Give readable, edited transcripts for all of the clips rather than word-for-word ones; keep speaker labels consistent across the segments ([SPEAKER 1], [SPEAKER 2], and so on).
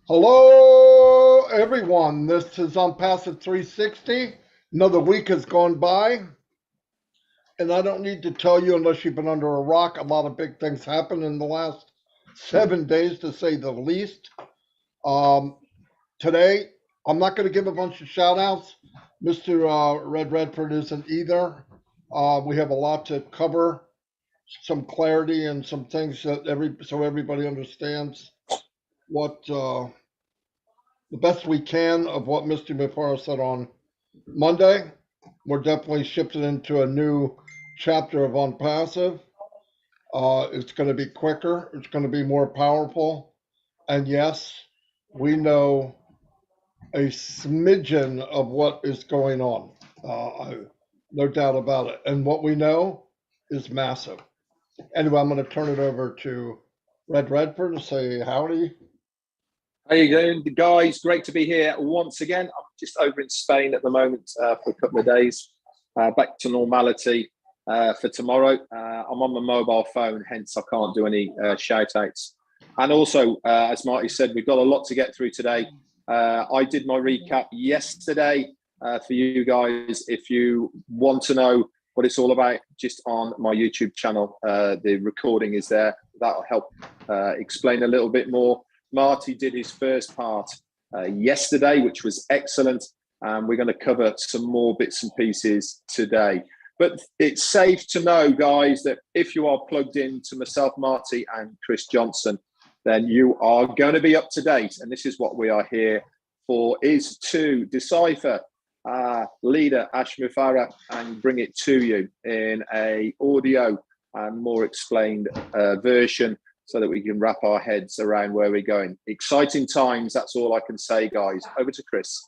[SPEAKER 1] Hello, everyone. This is on Passive 360. Another week has gone by, and I don't need to tell you, unless you've been under a rock, a lot of big things happened in the last 7 days, to say the least. Um, Today, I'm not going to give a bunch of shout outs. Mr. Red Redford isn't either. We have a lot to cover, some clarity, and some things that so everybody understands what the best we can of what Mr. Mifara said on Monday. We're definitely shifting into a new chapter of On Passive. It's going to be quicker, it's going to be more powerful. And yes, we know a smidgen of what is going on. No doubt about it. And what we know is massive. Anyway, I'm going to turn it over to Red Redford to say howdy.
[SPEAKER 2] How you doing, guys? Great to be here once again. I'm just over in Spain at the moment for a couple of days. Back to normality for tomorrow. I'm on my mobile phone, hence I can't do any shout-outs. And also, as Marty said, we've got a lot to get through today. I did my recap yesterday for you guys. If you want to know what it's all about, just on my YouTube channel, the recording is there. That'll help explain a little bit more. Marty did his first part yesterday, which was excellent. We're going to cover some more bits and pieces today. But it's safe to know, guys, that if you are plugged in to myself, Marty, and Chris Johnson, then you are going to be up to date. And this is what we are here for, is to decipher leader Ash Mufara and bring it to you in a audio and more explained version, so that we can wrap our heads around where we're going. Exciting times, that's all I can say, guys. Over to Chris.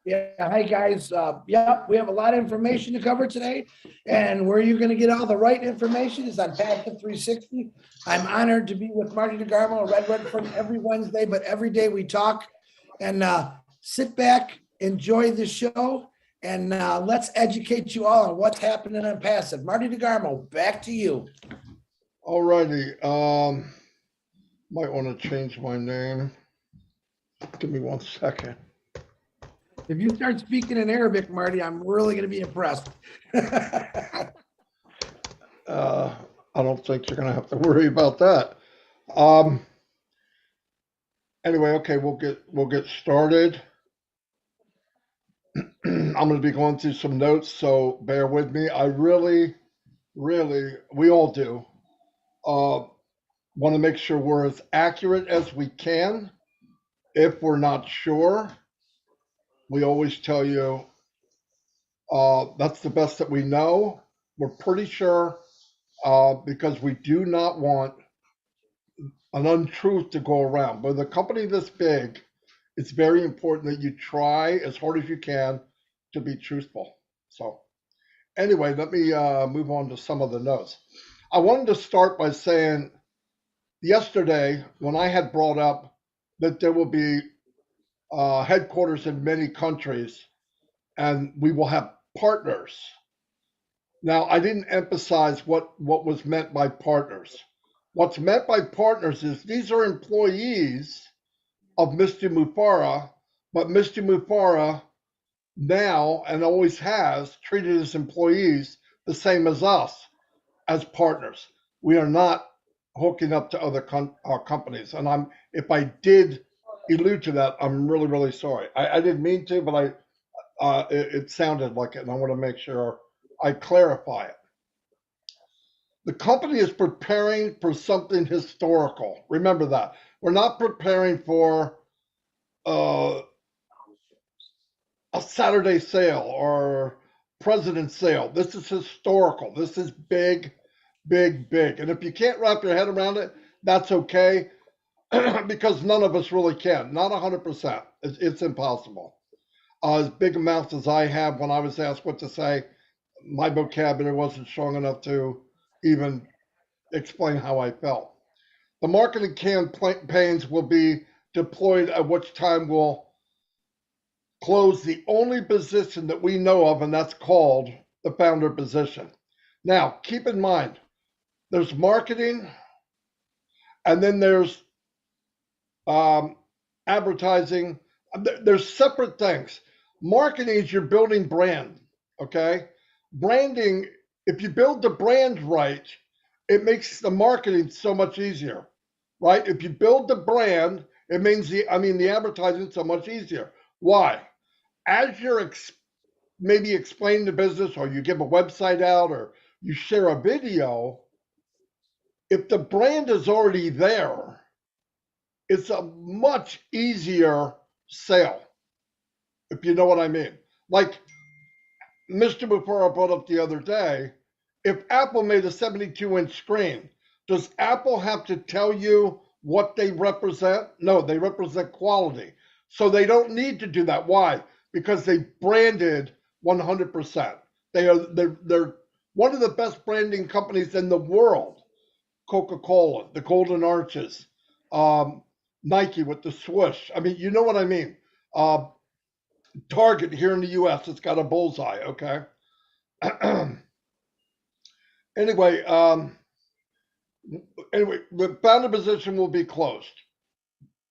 [SPEAKER 3] Yeah, hi guys. We have a lot of information to cover today, and where you're going to get all the right information is on Passive 360. I'm honored to be with Marty DeGarmo and Red Redford every Wednesday, but every day we talk. And sit back, enjoy the show, and let's educate you all on what's happening on Passive. Marty DeGarmo, back to you.
[SPEAKER 1] Alrighty, might want to change my name. Give me 1 second.
[SPEAKER 3] If you start speaking in Arabic, Marty, I'm really going to be impressed.
[SPEAKER 1] I don't think you're going to have to worry about that. Anyway, okay, we'll get started. I'm going to be going through some notes, so bear with me. I really, we all do. Want to make sure we're as accurate as we can. If we're not sure, we always tell you that's the best that we know. We're pretty sure because we do not want an untruth to go around. But with a company this big, it's very important that you try as hard as you can to be truthful. So anyway, let me move on to some of the notes. I wanted to start by saying yesterday, when I had brought up that there will be headquarters in many countries and we will have partners. Now, I didn't emphasize what was meant by partners. What's meant by partners is these are employees of Mr. Mufara, but Mr. Mufara now and always has treated his employees the same as us, as partners. We are not hooking up to other companies. And if I did allude to that, I'm really sorry. I didn't mean to, but it sounded like it, and I want to make sure I clarify it. The company is preparing for something historical. Remember that. We're not preparing for a Saturday sale or President's sale. This is historical. This is big. And if you can't wrap your head around it, that's okay, because none of us really can. Not 100%. It's impossible. As big a mouth as I have, when I was asked what to say, my vocabulary wasn't strong enough to even explain how I felt. The marketing campaigns will be deployed, at which time we'll close the only position that we know of, and that's called the founder position. Now, keep in mind, there's marketing, and then there's advertising. There's separate things. Marketing is you're building brand, okay? Branding, if you build the brand right, it makes the marketing so much easier, right? If you build the brand, it means the advertising so much easier. Why? As you're maybe explaining the business, or you give a website out, or you share a video, if the brand is already there, it's a much easier sale, if you know what I mean. Like Mr. Mufara brought up the other day, if Apple made a 72-inch screen, does Apple have to tell you what they represent? No, they represent quality. So they don't need to do that. Why? Because they branded 100%. They're one of the best branding companies in the world. Coca-Cola, the Golden Arches, Nike with the swoosh. I mean, you know what I mean. Target here in the U.S., it's got a bullseye. Okay. Anyway, the founder position will be closed.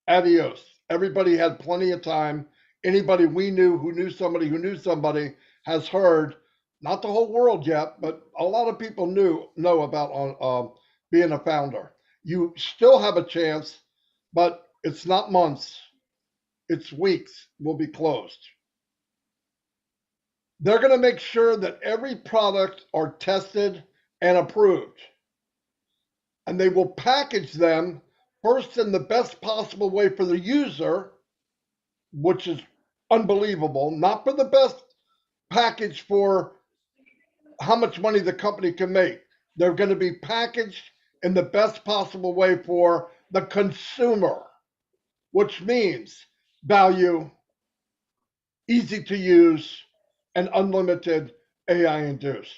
[SPEAKER 1] Adios. Everybody had plenty of time. Anybody we knew who knew somebody who knew somebody has heard. Not the whole world yet, but a lot of people know about being a founder. You still have a chance, but it's not months. It's weeks. Will be closed. They're going to make sure that every product are tested and approved. And they will package them first in the best possible way for the user, which is unbelievable, not for the best package for how much money the company can make. They're going to be packaged in the best possible way for the consumer, which means value, easy to use, and unlimited AI induced.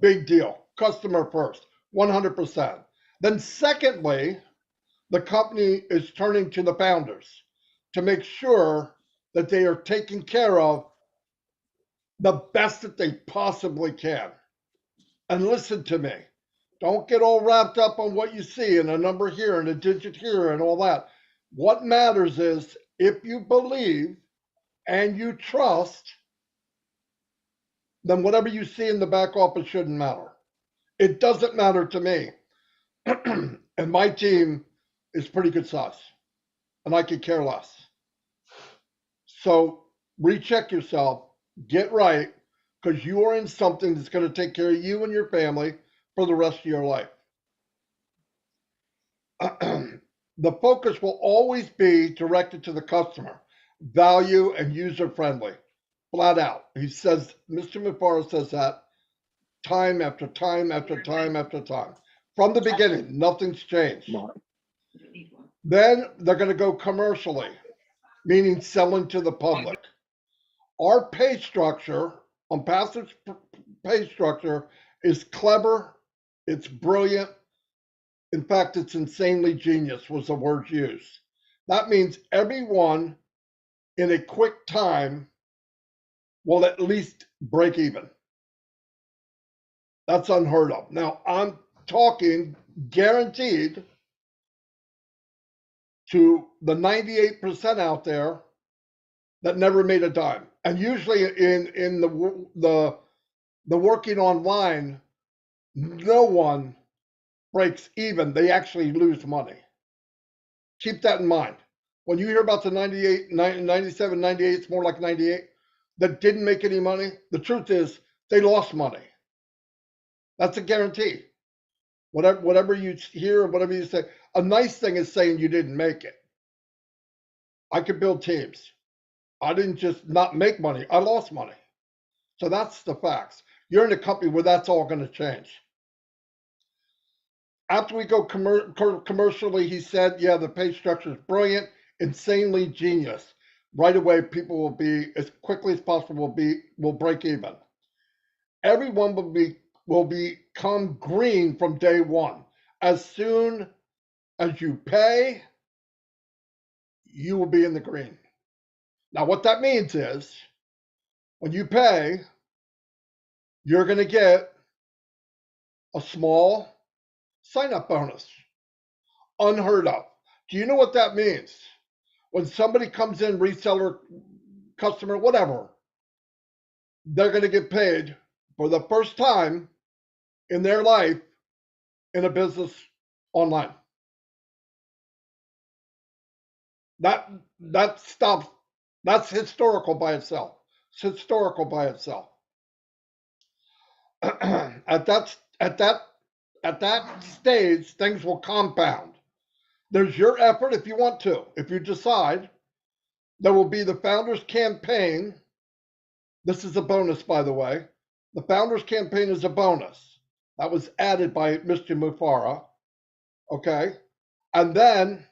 [SPEAKER 1] Big deal. Customer first, 100%. Then secondly, the company is turning to the founders to make sure that they are taking care of the best that they possibly can. And listen to me. Don't get all wrapped up on what you see and a number here and a digit here and all that. What matters is if you believe and you trust, then whatever you see in the back office shouldn't matter. It doesn't matter to me. And my team is pretty good size, and I could care less. So recheck yourself, get right, because you are in something that's going to take care of you and your family for the rest of your life. The focus will always be directed to the customer, value and user friendly, flat out. He says, Mr. Mufara says that time after time after time after time. From the beginning, nothing's changed. Then they're going to go commercially, meaning selling to the public. Our pay structure, on Passage pay structure, is clever, it's brilliant. In fact, it's insanely genius was the word used. That means everyone in a quick time will at least break even. That's unheard of. Now, I'm talking guaranteed to the 98% out there that never made a dime. And usually in the working online, no one breaks even. They actually lose money. Keep that in mind. When you hear about the 98, 97, 98, it's more like 98, that didn't make any money, the truth is they lost money. That's a guarantee. Whatever you hear, whatever you say, a nice thing is saying you didn't make it. I could build teams. I didn't just not make money, I lost money. So that's the facts. You're in a company where that's all going to change. After we go commercially, he said, yeah, the pay structure is brilliant, insanely genius. Right away, people will be, as quickly as possible, will break even. Everyone will become green from day one. As soon as you pay, you will be in the green. Now, what that means is, when you pay, you're going to get a small sign-up bonus. Unheard of. Do you know what that means? When somebody comes in, reseller, customer, whatever, they're going to get paid for the first time in their life in a business online. That stops. That's historical by itself. It's historical by itself. At that stage, things will compound. There's your effort if you want to. If you decide, there will be the founders campaign. This is a bonus, by the way. The founders campaign is a bonus. That was added by Mr. Mufara. Okay. And then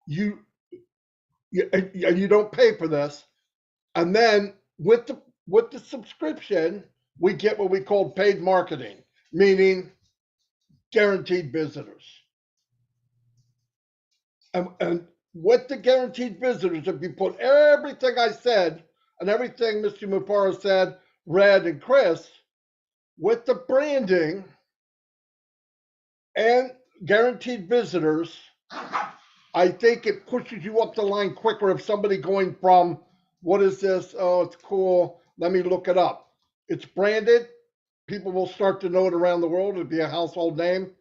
[SPEAKER 1] you don't pay for this. And then with the subscription, we get what we call paid marketing, meaning guaranteed visitors. And with the guaranteed visitors, if you put everything I said and everything Mr. Mufara said, Red and Chris, with the branding and guaranteed visitors, I think it pushes you up the line quicker if somebody going from, what is this? Oh, it's cool. Let me look it up. It's branded. People will start to know it around the world. It'll be a household name.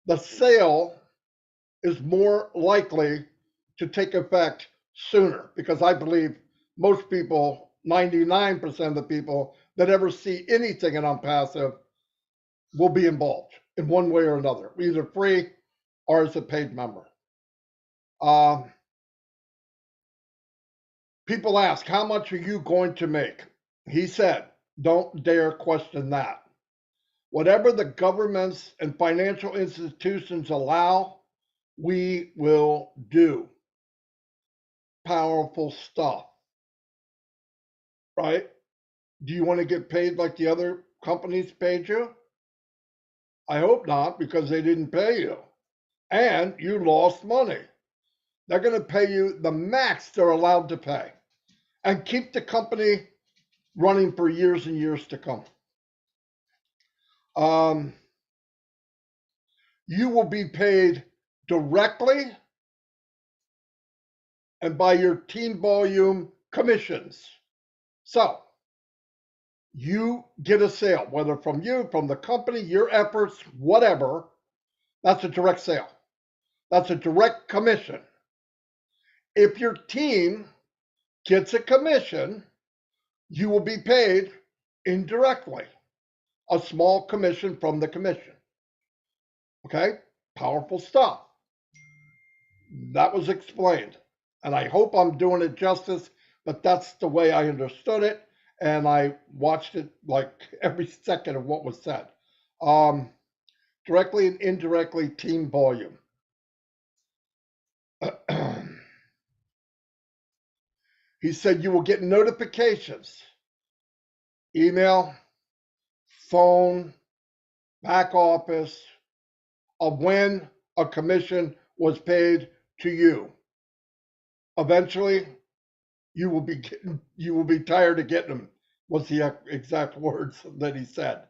[SPEAKER 1] The sale is more likely to take effect sooner because I believe most people, 99% of the people that ever see anything in Unpassive will be involved in one way or another, either free or as a paid member. People ask, how much are you going to make? He said, don't dare question that. Whatever the governments and financial institutions allow, we will do. Powerful stuff, right? Do you want to get paid like the other companies paid you? I hope not, because they didn't pay you. And you lost money. They're going to pay you the max they're allowed to pay and keep the company running for years and years to come. You will be paid directly and by your team volume commissions. So you get a sale, whether from you, from the company, your efforts, whatever, that's a direct sale. That's a direct commission. If your team gets a commission, you will be paid indirectly, a small commission from the commission. Okay, powerful stuff. That was explained. And I hope I'm doing it justice, but that's the way I understood it. And I watched it like every second of what was said. Directly and indirectly, team volume. He said you will get notifications, email, phone, back office, of when a commission was paid to you. Eventually, you will be tired of getting them, was the exact words that he said.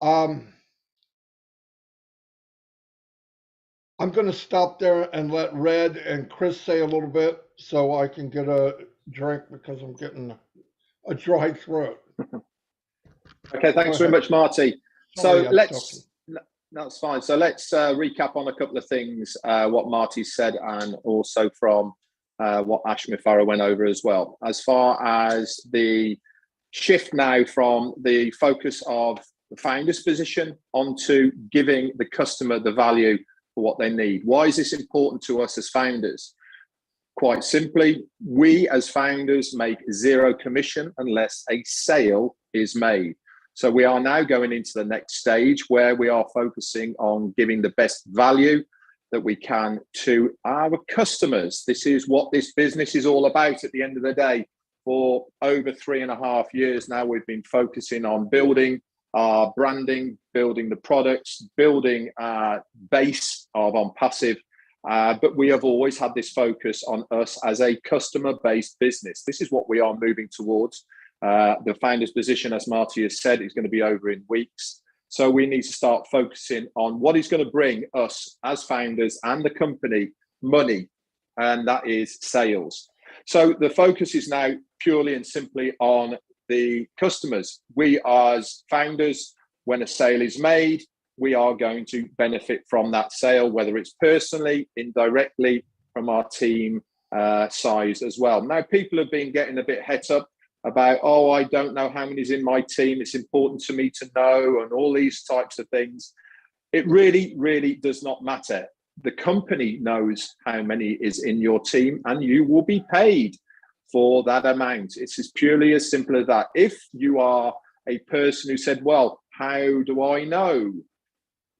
[SPEAKER 1] I'm going to stop there and let Red and Chris say a little bit so I can get a drink because I'm getting a dry throat.
[SPEAKER 2] Okay, thanks very much, Marty.
[SPEAKER 1] Sorry,
[SPEAKER 2] So that's fine. So let's recap on a couple of things, what Marty said, and also from what Ash Mufara went over as well. As far as the shift now from the focus of the founder's position onto giving the customer the value for what they need. Why is this important to us as founders? Quite simply, we as founders make zero commission unless a sale is made. So we are now going into the next stage where we are focusing on giving the best value that we can to our customers. This is what this business is all about at the end of the day. For over 3.5 years now, we've been focusing on building our branding, building the products, building our base of Unpassive. But we have always had this focus on us as a customer-based business. This is what we are moving towards. The founder's position, as Marty has said, is going to be over in weeks. So we need to start focusing on what is going to bring us as founders and the company money, and that is sales. So the focus is now purely and simply on the customers. We as founders, when a sale is made, we are going to benefit from that sale, whether it's personally, indirectly, from our team size as well. Now, people have been getting a bit het up about, oh, I don't know how many's in my team. It's important to me to know, and all these types of things. It really, really does not matter. The company knows how many is in your team, and you will be paid for that amount. It's as purely as simple as that. If you are a person who said, well, how do I know?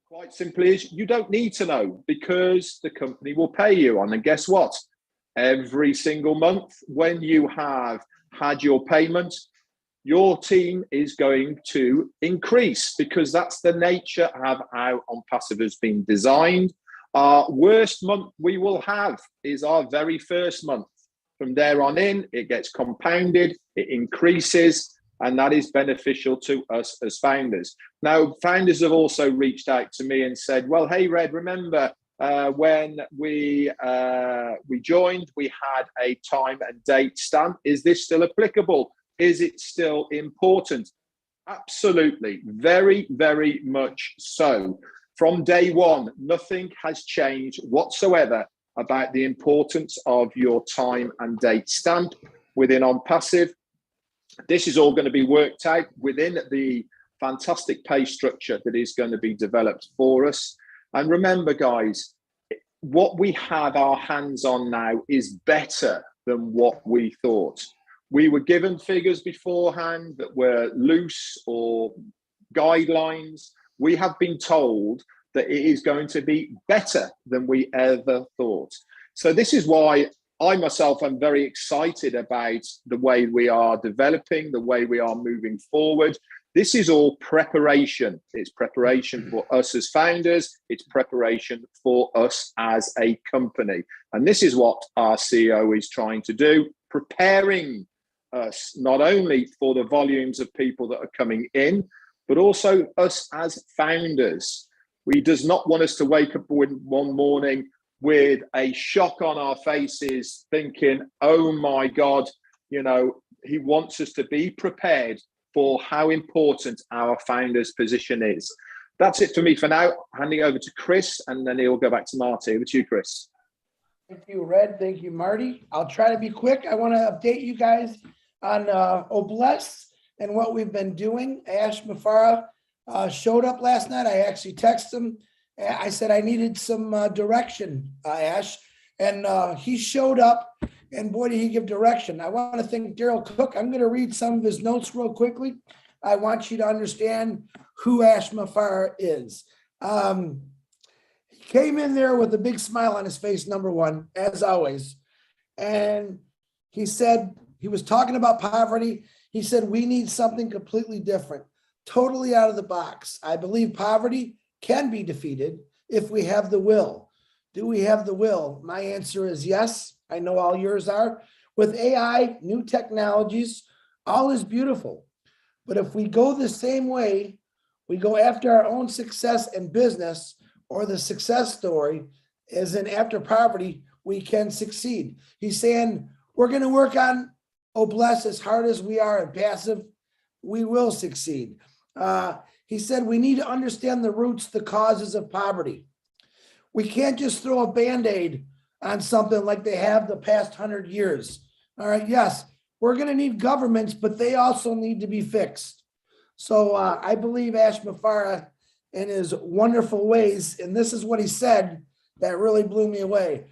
[SPEAKER 2] Quite simply is, you don't need to know, because the company will pay you on. And guess what? Every single month when you have had your payment, your team is going to increase, because that's the nature of how OnPassive has been designed. Our worst month we will have is our very first month. From there on in, it gets compounded, it increases, and that is beneficial to us as founders. Now, founders have also reached out to me and said, well, hey, Red, remember when we joined, we had a time and date stamp. Is this still applicable? Is it still important? Absolutely. Very, very much so. From day one, nothing has changed whatsoever about the importance of your time and date stamp within OnPassive. This is all going to be worked out within the fantastic pay structure that is going to be developed for us. And remember, guys, what we have our hands on now is better than what we thought. We were given figures beforehand that were loose or guidelines. We have been told that it is going to be better than we ever thought. So this is why I myself am very excited about the way we are developing, the way we are moving forward. This is all preparation. It's preparation for us as founders. It's preparation for us as a company. And this is what our CEO is trying to do, preparing us not only for the volumes of people that are coming in, but also us as founders. He does not want us to wake up one morning with a shock on our faces thinking, oh my God, you know, he wants us to be prepared for how important our founder's position is. That's it for me for now. Handing over to Chris, and then he'll go back to Marty. Over to you, Chris.
[SPEAKER 3] Thank you, Red. Thank you, Marty. I'll try to be quick. I want to update you guys on Obless and what we've been doing. Ash Mafara showed up last night. I actually texted him. I said I needed some direction, Ash, and he showed up, and boy, did he give direction. I want to thank Daryl Cook. I'm going to read some of his notes real quickly. I want you to understand who Ash Mafara is. He came in there with a big smile on his face, number one, as always, and he said, he was talking about poverty. He said, we need something completely different, totally out of the box. I believe poverty can be defeated if we have the will. Do we have the will? My answer is yes. I know all yours are. With AI, new technologies, all is beautiful. But if we go the same way, we go after our own success in business or the success story, as in after poverty, we can succeed. He's saying we're going to work on Obless as hard as we are in passive. We will succeed. He said we need to understand the roots, the causes of poverty. We can't just throw a Band-Aid on something like they have the past 100 years. All right, yes, we're going to need governments, but they also need to be fixed. So I believe Ash Mafara in his wonderful ways, and this is what he said that really blew me away.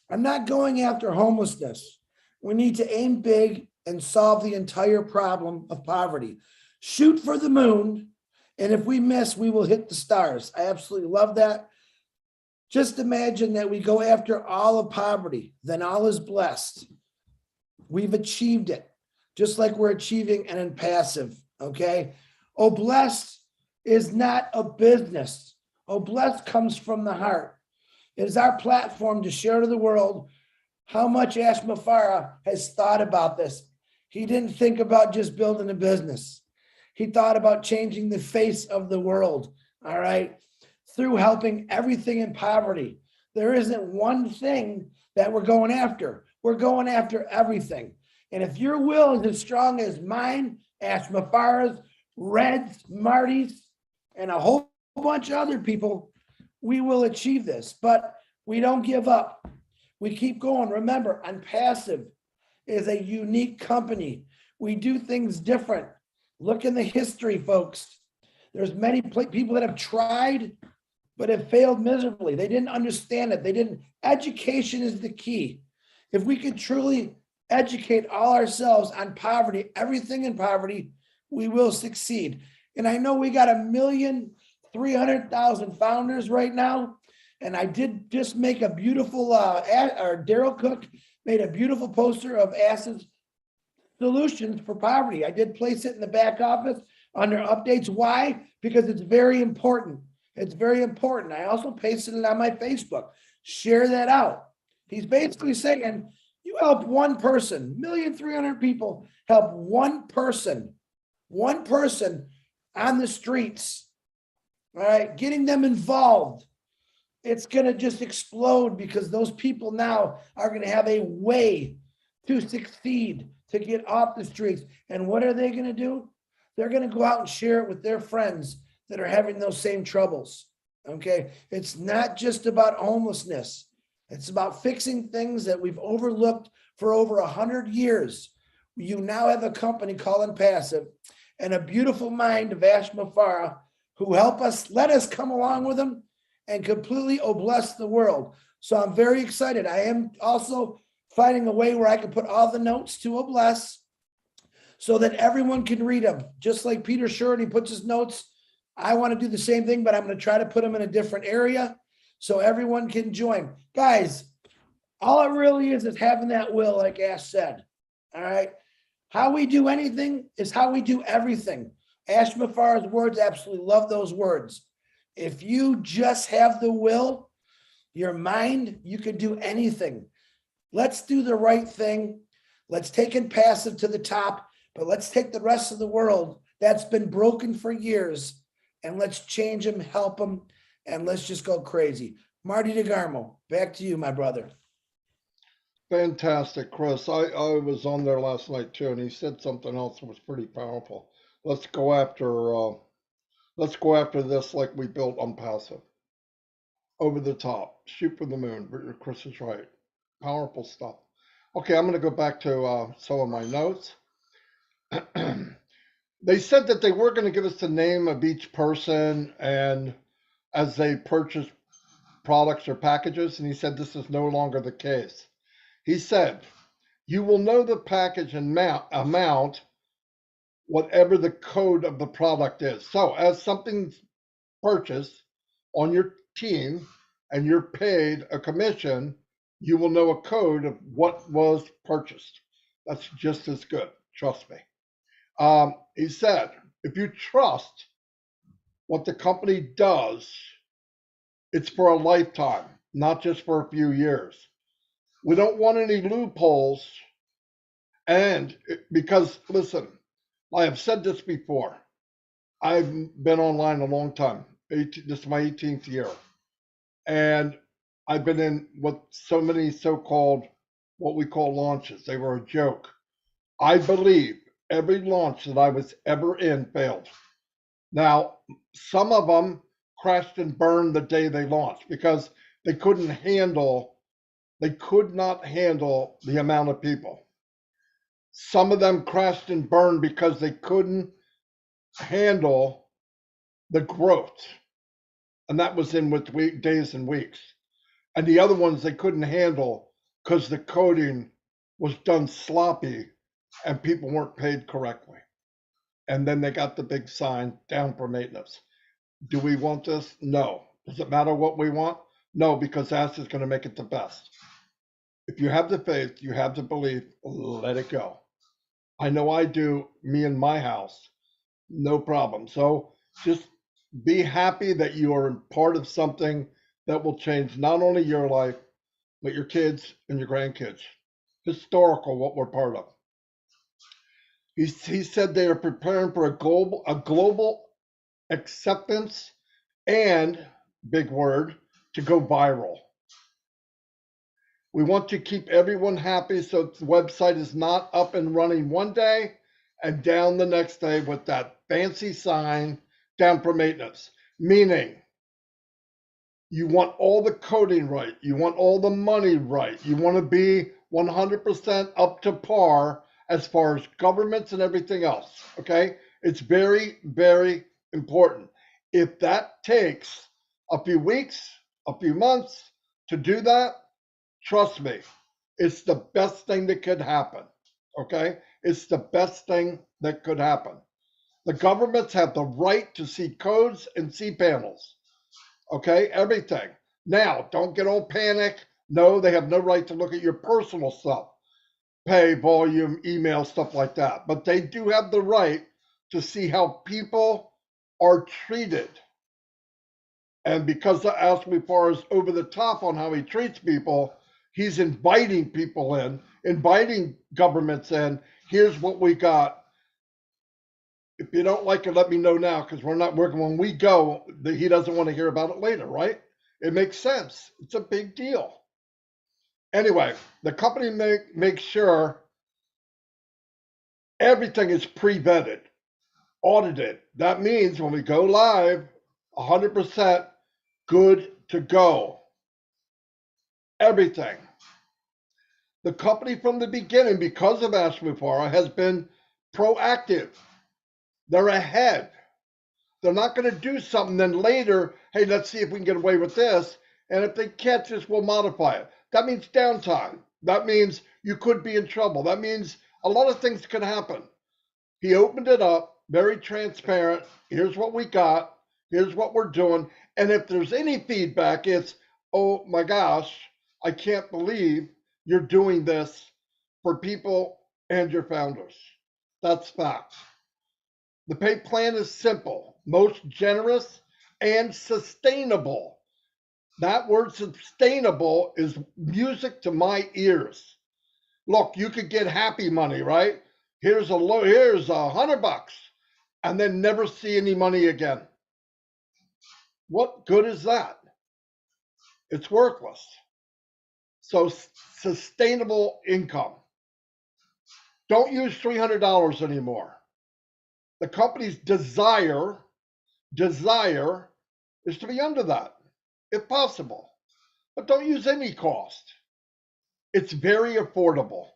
[SPEAKER 3] I'm not going after homelessness. We need to aim big and solve the entire problem of poverty. Shoot for the moon, and if we miss, we will hit the stars. I absolutely love that. Just imagine that we go after all of poverty, then all is blessed. We've achieved it, just like we're achieving an impassive, okay? Blessed is not a business. Blessed comes from the heart. It is our platform to share to the world how much Ash Mafara has thought about this. He didn't think about just building a business. He thought about changing the face of the world, all right, through helping everything in poverty. There isn't one thing that we're going after. We're going after everything. And if your will is as strong as mine, Ash Mafara's, Red's, Marty's, and a whole bunch of other people, we will achieve this. But we don't give up. We keep going. Remember, Unpassive is a unique company. We do things different. Look in the history, folks. There's many people that have tried, but have failed miserably. They didn't understand it. Education is the key. If we could truly educate all ourselves on poverty, everything in poverty, we will succeed. And I know we got 1,300,000 founders right now. And I did just make a beautiful, Daryl Cook made a beautiful poster of ACID's solutions for poverty. I did place it in the back office under updates. Why? Because it's very important. It's very important. I also pasted it on my Facebook. Share that out. He's basically saying, you help one person, 1,300,000 people, help one person on the streets, all right, getting them involved. It's going to just explode because those people now are going to have a way to succeed, to get off the streets. And what are they going to do? They're going to go out and share it with their friends that are having those same troubles. Okay. It's not just about homelessness. It's about fixing things that we've overlooked for over 100 years. You now have a company called Unpassive and a beautiful mind of Ash Mafara who let us come along with them and completely bless the world. So I'm very excited. I am also finding a way where I can put all the notes to bless so that everyone can read them. Just like Peter Shorty puts his notes, I want to do the same thing, but I'm going to try to put them in a different area so everyone can join. Guys, all it really is having that will, like Ash said. All right. How we do anything is how we do everything. Ash Mafara's words, absolutely love those words. If you just have the will, your mind, you could do anything. Let's do the right thing. Let's take Unpassive to the top, but let's take the rest of the world that's been broken for years and let's change them, help them, and let's just go crazy. Marty DeGarmo, back to you, my brother.
[SPEAKER 1] Fantastic, Chris. I was on there last night too, and he said something else that was pretty powerful. Let's go after this like we built Unpassive. Over the top, shoot for the moon. Chris is right. Powerful stuff. Okay, I'm going to go back to some of my notes. They said that they were going to give us the name of each person and as they purchase products or packages, and he said this is no longer the case. He said, you will know the package and amount, whatever the code of the product is. So as something's purchased on your team and you're paid a commission, you will know a code of what was purchased. That's just as good. Trust me. He said, if you trust what the company does, it's for a lifetime, not just for a few years. We don't want any loopholes. And because, listen, I have said this before. I've been online a long time. This is my 18th year. And I've been in what so many so-called, what we call launches. They were a joke. I believe every launch that I was ever in failed. Now, some of them crashed and burned the day they launched because they could not handle the amount of people. Some of them crashed and burned because they couldn't handle the growth. And that was in with days and weeks. And the other ones they couldn't handle because the coding was done sloppy and people weren't paid correctly. And then they got the big sign down for maintenance. Do we want this? No. Does it matter what we want? No, because Ash is going to make it the best. If you have the faith, you have the belief, let it go. I know I do, me and my house, no problem. So just be happy that you are part of something that will change not only your life, but your kids and your grandkids. Historical, what we're part of. He said they are preparing for a global acceptance and, big word, to go viral. We want to keep everyone happy so the website is not up and running one day and down the next day with that fancy sign down for maintenance. Meaning, you want all the coding right, you want all the money right, you want to be 100% up to par as far as governments and everything else. Okay? It's very, very important. If that takes a few weeks, a few months to do that, trust me, it's the best thing that could happen. Okay? It's the best thing that could happen. The governments have the right to see codes and see panels. Okay? Everything. Now, don't get all panic. No, they have no right to look at your personal stuff, pay, volume, email, stuff like that. But they do have the right to see how people are treated. And because Ashley is over the top on how he treats people, he's inviting people in, inviting governments in. Here's what we got. If you don't like it, let me know now because we're not working. When we go, he doesn't want to hear about it later, right? It makes sense. It's a big deal. Anyway, the company makes sure everything is pre-vetted, audited. That means when we go live, 100% good to go. Everything. The company from the beginning, because of Ashmufara, has been proactive. They're ahead. They're not going to do something, then later, hey, let's see if we can get away with this. And if they catch us, we'll modify it. That means downtime. That means you could be in trouble. That means a lot of things can happen. He opened it up, very transparent. Here's what we got. Here's what we're doing. And if there's any feedback, it's, oh my gosh, I can't believe you're doing this for people and your founders. That's fact. The pay plan is simple, most generous, and sustainable. That word sustainable is music to my ears. Look, you could get happy money, right? Here's here's $100 and then never see any money again. What good is that? It's worthless. So sustainable income. Don't use $300 anymore. The company's desire is to be under that, if possible. But don't use any cost. It's very affordable.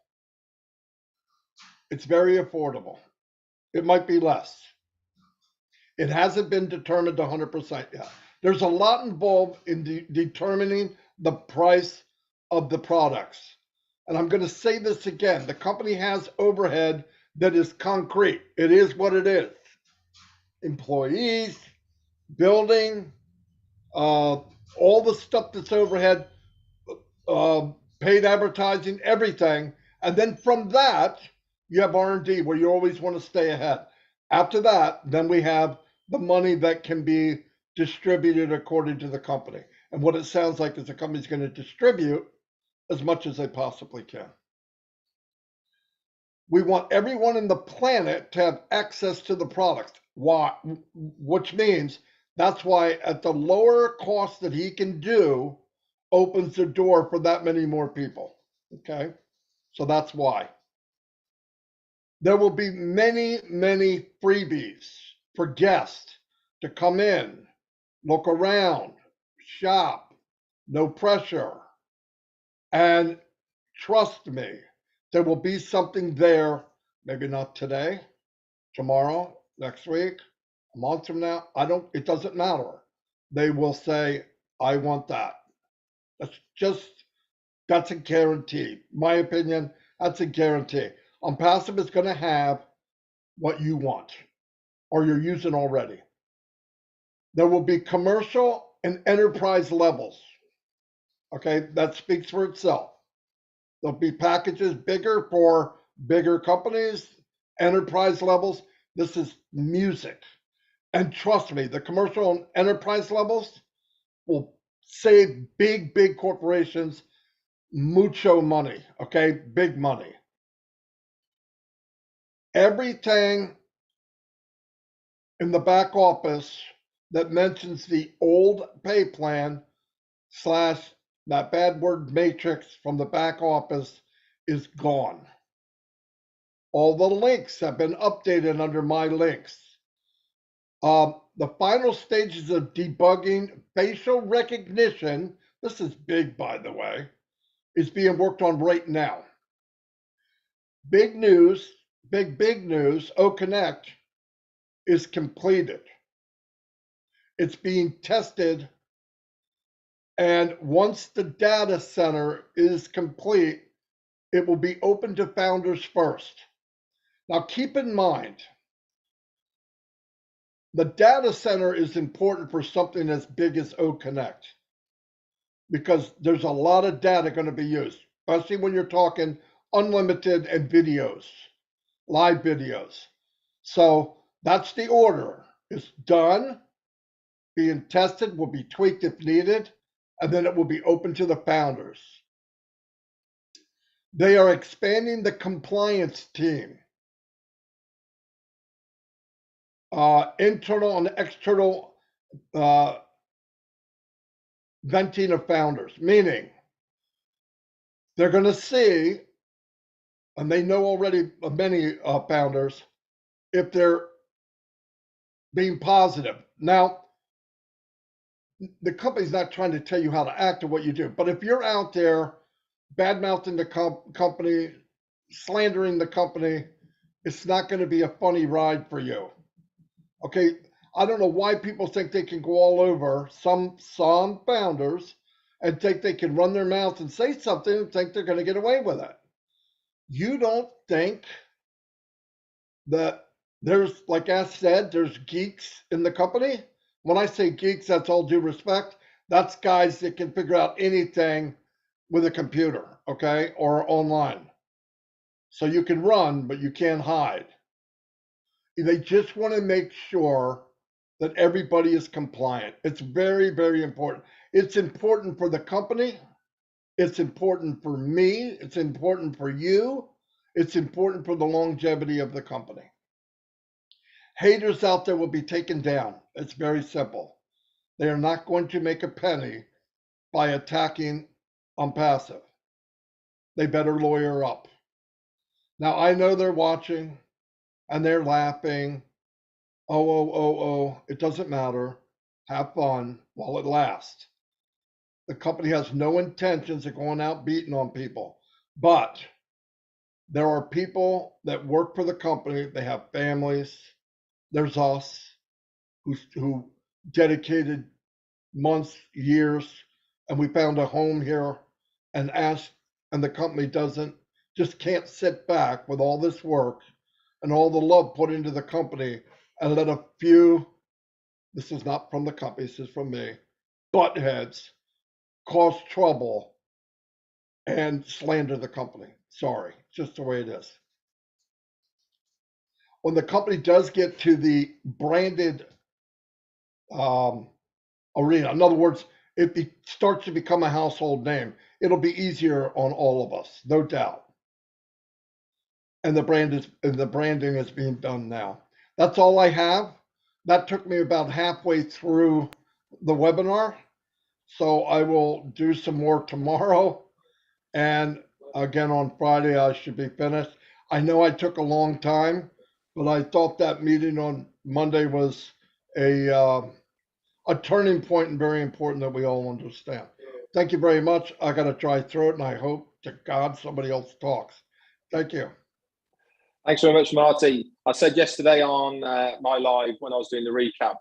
[SPEAKER 1] It's very affordable. It might be less. It hasn't been determined 100% yet. There's a lot involved in determining the price of the products. And I'm going to say this again. The company has overhead that is concrete. It is what it is. Employees, building, all the stuff that's overhead, paid advertising, everything. And then from that, you have R&D where you always want to stay ahead. After that, then we have the money that can be distributed according to the company. And what it sounds like is the company's going to distribute as much as they possibly can. We want everyone in the planet to have access to the product. Why? Which means that's why at the lower cost that he can do, opens the door for that many more people. Okay? So that's why. There will be many, many freebies for guests to come in, look around, shop, no pressure. And trust me, there will be something there, maybe not today, tomorrow, next week, a month from now. It doesn't matter. They will say, I want that. That's a guarantee. My opinion, that's a guarantee. On passive, it's going to have what you want or you're using already. There will be commercial and enterprise levels. Okay, that speaks for itself. There'll be packages bigger for bigger companies, enterprise levels. This is music. And trust me, the commercial and enterprise levels will save big, big corporations mucho money, okay? Big money. Everything in the back office that mentions the old pay plan / that bad word matrix from the back office is gone. All the links have been updated under my links. The final stages of debugging facial recognition, this is big, by the way, is being worked on right now. Big news, big news, OConnect is completed. It's being tested, and once the data center is complete, it will be open to founders first. Now keep in mind, the data center is important for something as big as OConnect because there's a lot of data going to be used, especially when you're talking unlimited and videos, live videos. So that's the order. It's done, being tested, will be tweaked if needed, and then it will be open to the founders. They are expanding the compliance team. Internal and external venting of founders, meaning they're going to see, and they know already many founders, if they're being positive. Now, the company's not trying to tell you how to act or what you do, but if you're out there bad-mouthing the company, slandering the company, it's not going to be a funny ride for you. Okay, I don't know why people think they can go all over some founders and think they can run their mouth and say something and think they're going to get away with it. You don't think that there's, like I said, there's geeks in the company? When I say geeks, that's all due respect. That's guys that can figure out anything with a computer, okay, or online. So you can run, but you can't hide. They just want to make sure that everybody is compliant. It's very, very important. It's important for the company. It's important for me. It's important for you. It's important for the longevity of the company. Haters out there will be taken down. It's very simple. They are not going to make a penny by attacking on passive. They better lawyer up. Now, I know they're watching and they're laughing. Oh, it doesn't matter. Have fun while it lasts. The company has no intentions of going out beating on people, but there are people that work for the company. They have families. There's us who dedicated months, years, and we found a home here and the company can't sit back with all this work and all the love put into the company and let a few, this is not from the company, this is from me, butt heads cause trouble and slander the company. Sorry, just the way it is. When the company does get to the branded arena, in other words, if it starts to become a household name, it'll be easier on all of us, no doubt. And the branding is being done now. That's all I have. That took me about halfway through the webinar. So I will do some more tomorrow. And again, on Friday, I should be finished. I know I took a long time, but I thought that meeting on Monday was a turning point and very important that we all understand. Thank you very much. I got a dry throat and I hope to God somebody else talks. Thank you.
[SPEAKER 2] Thanks very much, Marty. I said yesterday on my live when I was doing the recap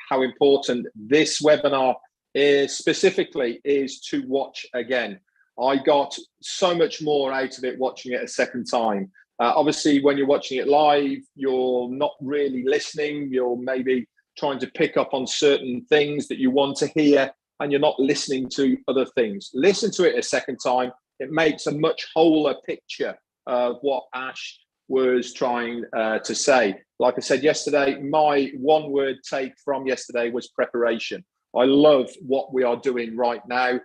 [SPEAKER 2] how important this webinar is to watch again. I got so much more out of it watching it a second time. Obviously, when you're watching it live, you're not really listening. You're maybe trying to pick up on certain things that you want to hear, and you're not listening to other things. Listen to it a second time. It makes a much wholer picture of what Ash was trying to say. Like I said yesterday, my one-word take from yesterday was preparation. I love what we are doing right now.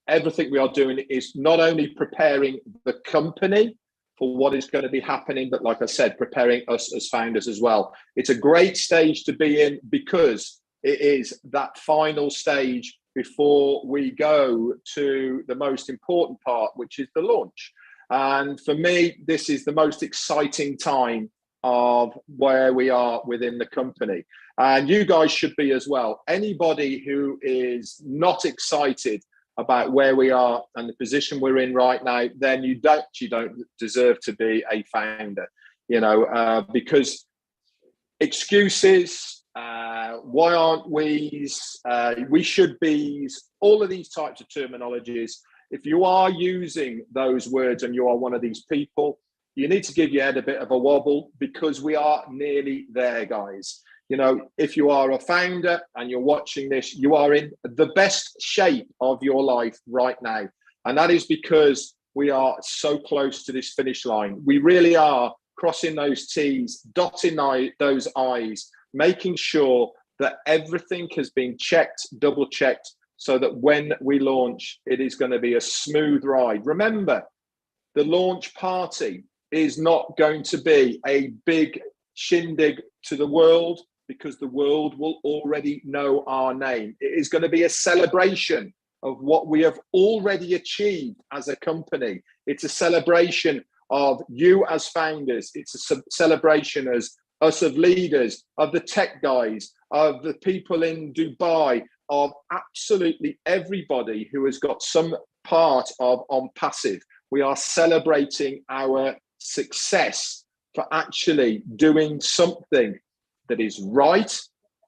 [SPEAKER 2] Everything we are doing is not only preparing the company for what is going to be happening, but like I said, preparing us as founders as well. It's a great stage to be in because it is that final stage before we go to the most important part, which is the launch. And for me, this is the most exciting time of where we are within the company. And you guys should be as well. Anybody who is not excited about where we are and the position we're in right now, then you don't deserve to be a founder, because excuses, why aren't we should be, all of these types of terminologies. If you are using those words and you are one of these people, you need to give your head a bit of a wobble, because we are nearly there, guys. If you are a founder and you're watching this, you are in the best shape of your life right now. And that is because we are so close to this finish line. We really are crossing those T's, dotting those I's, making sure that everything has been checked, double checked, so that when we launch, it is going to be a smooth ride. Remember, the launch party is not going to be a big shindig to the world, because the world will already know our name. It is going to be a celebration of what we have already achieved as a company. It's a celebration of you as founders. It's a celebration as us of leaders, of the tech guys, of the people in Dubai, of absolutely everybody who has got some part of On Passive. We are celebrating our success for actually doing something that is right,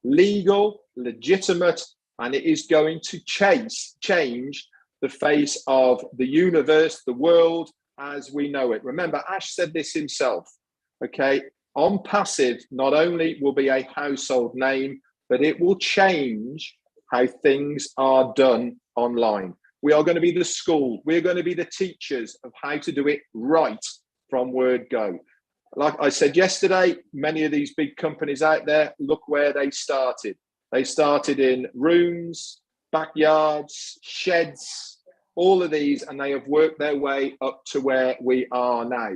[SPEAKER 2] legal, legitimate, and it is going to change the face of the universe, the world as we know it. Remember, Ash said this himself, okay? On Passive not only will be a household name, but it will change how things are done online. We are going to be the school. We're going to be the teachers of how to do it right from word go. Like I said yesterday, many of these big companies out there, look where they started. They started in rooms, backyards, sheds, all of these, and they have worked their way up to where we are now.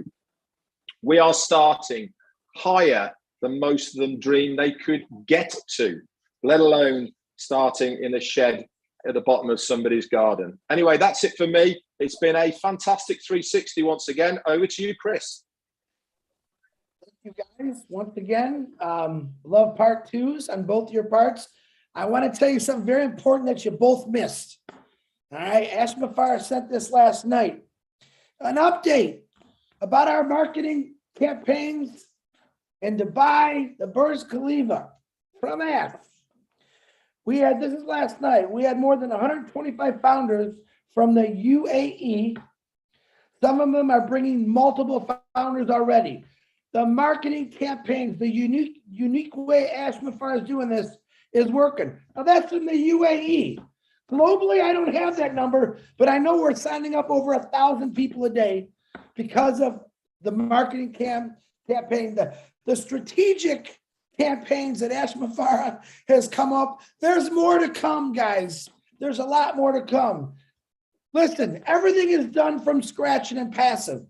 [SPEAKER 2] We are starting higher than most of them dreamed they could get to, let alone starting in a shed at the bottom of somebody's garden. Anyway, that's it for me. It's been a fantastic 360 once again. Over to you, Chris.
[SPEAKER 3] You guys, once again, love part twos on both your parts. I want to tell you something very important that you both missed. All right, Ash Mafar sent this last night. An update about our marketing campaigns in Dubai, the Burj Khalifa, from Ash. This is last night, we had more than 125 founders from the UAE. Some of them are bringing multiple founders already. The marketing campaigns, the unique way Ash Mafar is doing this is working. Now that's in the UAE. Globally, I don't have that number, but I know we're signing up over 1,000 people a day because of the marketing campaign, the strategic campaigns that Ash Mafar has come up. There's more to come, guys. There's a lot more to come. Listen, everything is done from scratch and in passive.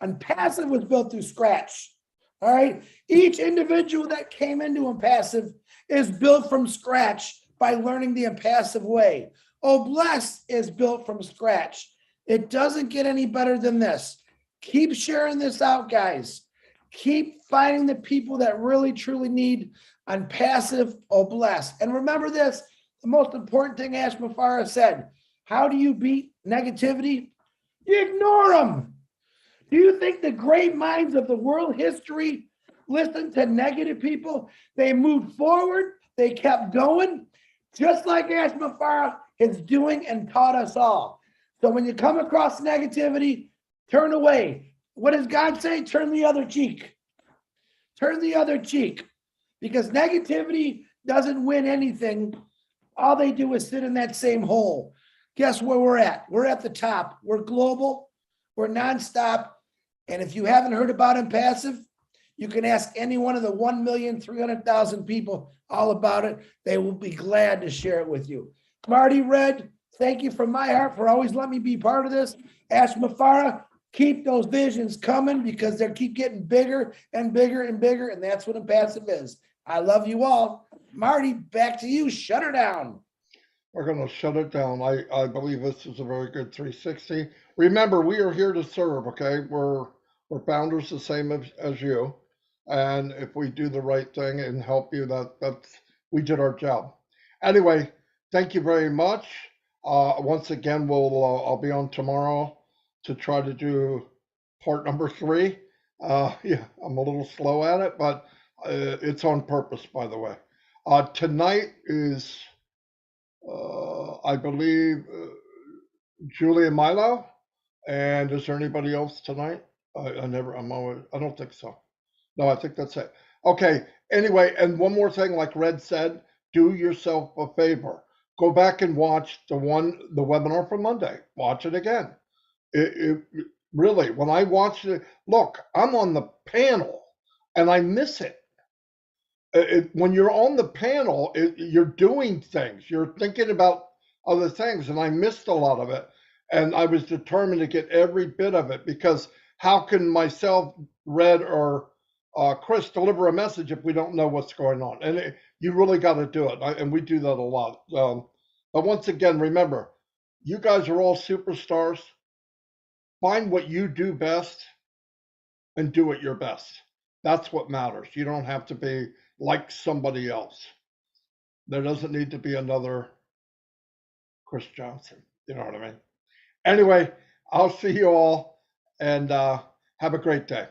[SPEAKER 3] And passive was built through scratch. All right. Each individual that came into Impassive is built from scratch by learning the Impassive way. Obless is built from scratch. It doesn't get any better than this. Keep sharing this out, guys. Keep finding the people that really truly need Impassive Obless. And remember this, the most important thing Ash Mafara said, how do you beat negativity? You ignore them. Do you think the great minds of the world history listened to negative people? They moved forward. They kept going, just like Ash Mafara is doing and taught us all. So when you come across negativity, turn away. What does God say? Turn the other cheek. Turn the other cheek. Because negativity doesn't win anything. All they do is sit in that same hole. Guess where we're at? We're at the top. We're global. We're nonstop. And if you haven't heard about Impassive, you can ask any one of the 1,300,000 people all about it. They will be glad to share it with you. Marty, Red, thank you from my heart for always letting me be part of this. Ash Mafara, keep those visions coming because they keep getting bigger and bigger and bigger. And that's what Impassive is. I love you all. Marty, back to you. Shut her down.
[SPEAKER 1] We're going to shut it down. I believe this is a very good 360. Remember, we are here to serve, okay? We're founders the same as you. And if we do the right thing and help you, we did our job. Anyway, thank you very much. Once again, I'll be on tomorrow to try to do part number 3. Yeah, I'm a little slow at it, but it's on purpose, by the way. Tonight is I believe Julia Milo. And is there anybody else tonight? I don't think so. No, I think that's it. Okay. Anyway, and one more thing, like Red said, do yourself a favor. Go back and watch the webinar from Monday. Watch it again. It really, when I watched it, look, I'm on the panel and I miss it. When you're on the panel, you're doing things, you're thinking about other things, and I missed a lot of it. And I was determined to get every bit of it because how can myself, Red, or Chris deliver a message if we don't know what's going on? And you really got to do it, and we do that a lot. But once again, remember, you guys are all superstars. Find what you do best and do it your best. That's what matters. You don't have to be like somebody else. There doesn't need to be another Chris Johnson. You know what I mean? Anyway, I'll see you all and have a great day.